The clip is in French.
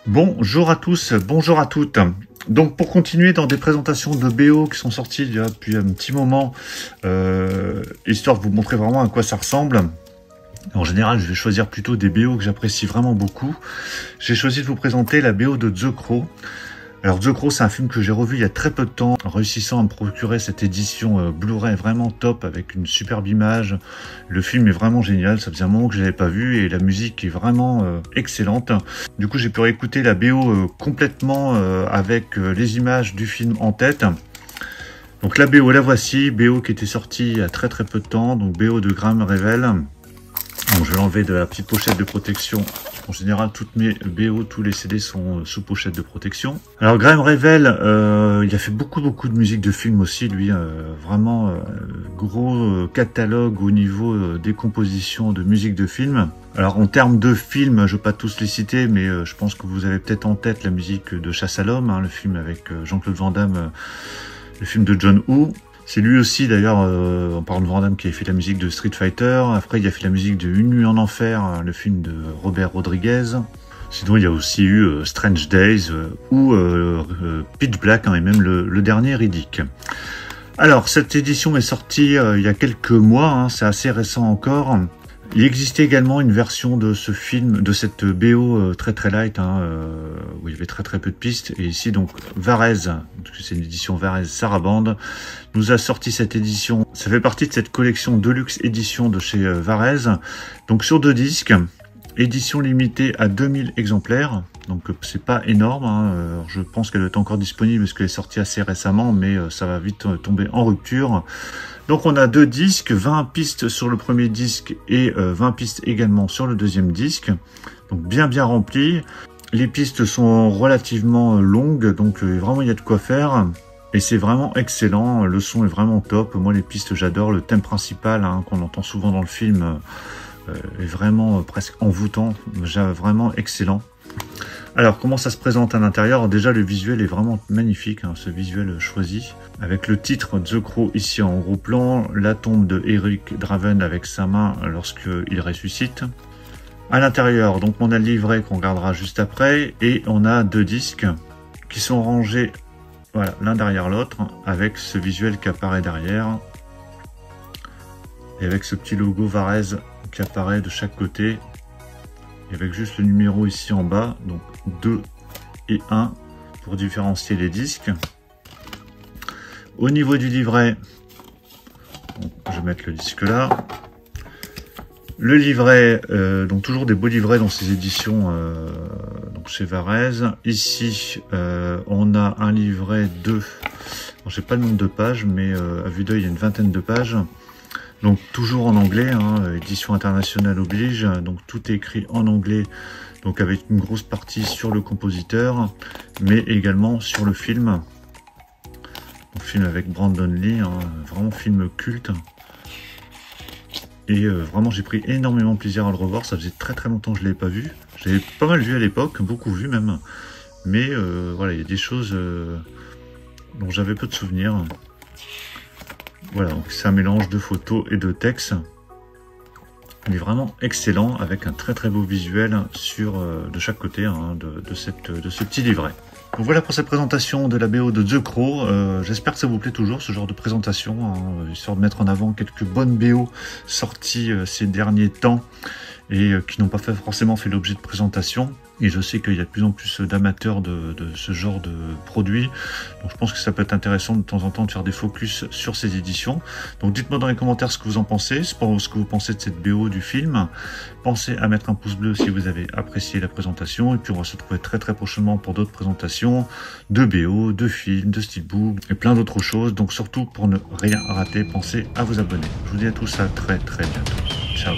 Bonjour à tous, bonjour à toutes. Donc pour continuer dans des présentations de BO qui sont sorties il y a depuis un petit moment, histoire de vous montrer vraiment à quoi ça ressemble. En général, je vais choisir plutôt des BO que j'apprécie vraiment beaucoup. J'ai choisi de vous présenter la BO de The Crow. Alors The Crow, c'est un film que j'ai revu il y a très peu de temps, en réussissant à me procurer cette édition Blu-ray vraiment top, avec une superbe image. Le film est vraiment génial, ça faisait un moment que je l'avais pas vu, et la musique est vraiment excellente. Du coup, j'ai pu réécouter la BO complètement avec les images du film en tête. Donc la BO, la voici, BO qui était sortie il y a très peu de temps, donc BO de Graham Revell. Donc je vais l'enlever de la petite pochette de protection. En général, toutes mes BO, tous les CD sont sous pochette de protection. Alors Graham Revell, il a fait beaucoup de musique de film aussi, lui, vraiment gros catalogue au niveau des compositions de musique de film. Alors en termes de films, je ne vais pas tous les citer, mais je pense que vous avez peut-être en tête la musique de Chasse à l'homme, hein, le film avec Jean-Claude Van Damme, le film de John Woo. C'est lui aussi, d'ailleurs, en parlant de Van Damme, qui a fait la musique de Street Fighter. Après, il a fait la musique de Une nuit en enfer, le film de Robert Rodriguez. Sinon, il y a aussi eu Strange Days ou Pitch Black, hein, et même le dernier Riddick. Alors, cette édition est sortie il y a quelques mois, hein, c'est assez récent encore. Il existait également une version de ce film, de cette BO très light, hein, où il y avait très peu de pistes. Et ici, donc, Varese, c'est une édition Varese Sarabande, nous a sorti cette édition. Ça fait partie de cette collection Deluxe édition de chez Varese. Donc, sur 2 disques, édition limitée à 2000 exemplaires. Donc, c'est pas énorme, hein. Je pense qu'elle est encore disponible parce qu'elle est sortie assez récemment, mais ça va vite tomber en rupture. Donc on a 2 disques, 20 pistes sur le premier disque et 20 pistes également sur le deuxième disque. Donc bien rempli. Les pistes sont relativement longues, donc vraiment il y a de quoi faire. Et c'est vraiment excellent, le son est vraiment top. Moi les pistes j'adore, le thème principal, hein, qu'on entend souvent dans le film est vraiment presque envoûtant, vraiment excellent. Alors, comment ça se présente à l'intérieur? Déjà, le visuel est vraiment magnifique, hein, ce visuel choisi. Avec le titre The Crow ici en gros plan, la tombe de Eric Draven avec sa main lorsqu'il ressuscite. À l'intérieur, donc on a le livret qu'on regardera juste après, et on a 2 disques qui sont rangés, voilà, l'un derrière l'autre, avec ce visuel qui apparaît derrière. Et avec ce petit logo Varese qui apparaît de chaque côté. Et avec juste le numéro ici en bas, donc 2 et 1 pour différencier les disques. Au niveau du livret, je vais mettre le disque là. Le livret, donc toujours des beaux livrets dans ces éditions donc chez Varese. Ici, on a un livret de, je sais pas le nombre de pages, mais à vue d'œil, il y a une vingtaine de pages. Donc toujours en anglais, hein, édition internationale oblige, donc tout est écrit en anglais, donc avec une grosse partie sur le compositeur, mais également sur le film. Donc, film avec Brandon Lee, hein, vraiment film culte. Et vraiment j'ai pris énormément de plaisir à le revoir, ça faisait très longtemps que je ne l'avais pas vu. J'avais pas mal vu à l'époque, beaucoup vu même, mais voilà, il y a des choses dont j'avais peu de souvenirs. Voilà, donc c'est un mélange de photos et de texte. Il est vraiment excellent, avec un très beau visuel sur de chaque côté, hein, de ce petit livret. Donc voilà pour cette présentation de la BO de The Crow. J'espère que ça vous plaît toujours, ce genre de présentation, hein, histoire de mettre en avant quelques bonnes BO sorties ces derniers temps et qui n'ont pas forcément fait l'objet de présentation. Et je sais qu'il y a de plus en plus d'amateurs de ce genre de produits. Donc je pense que ça peut être intéressant de temps en temps de faire des focus sur ces éditions. Donc dites-moi dans les commentaires ce que vous en pensez, ce que vous pensez de cette BO du film. Pensez à mettre un pouce bleu si vous avez apprécié la présentation. Et puis on va se retrouver très prochainement pour d'autres présentations de BO, de films, de steelbook et plein d'autres choses. Donc surtout pour ne rien rater, pensez à vous abonner. Je vous dis à tous à très bientôt. Ciao.